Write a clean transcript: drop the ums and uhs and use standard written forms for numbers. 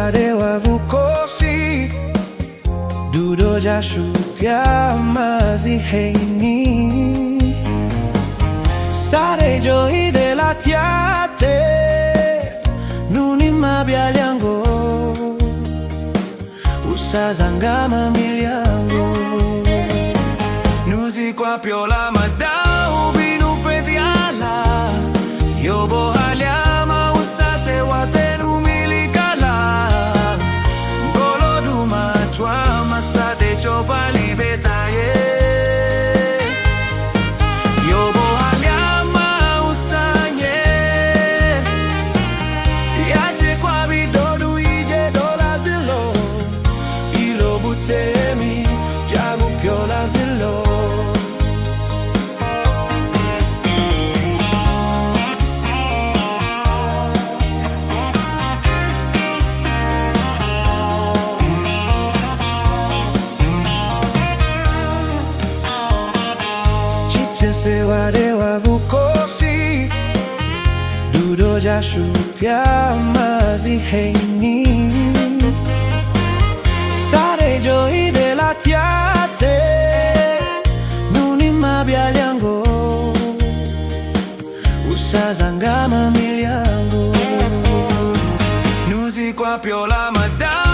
wade vukosi dudo jashutia maziheini sare joy de la tiate nuni mabialiango usazangama miliango nuzi kwa piola madau binu pediala yobo haliama usase watenu milikala golo duma twa masade chopa libetaye yobo haliama usanye yache kwa bidodu ije dola zilo ilo butemi jagu piola zilo se wade vukosi dudo jashutia maziheini sare joy de la tiate nuni mabialiango usazangama miliango nuzi kwa piola madau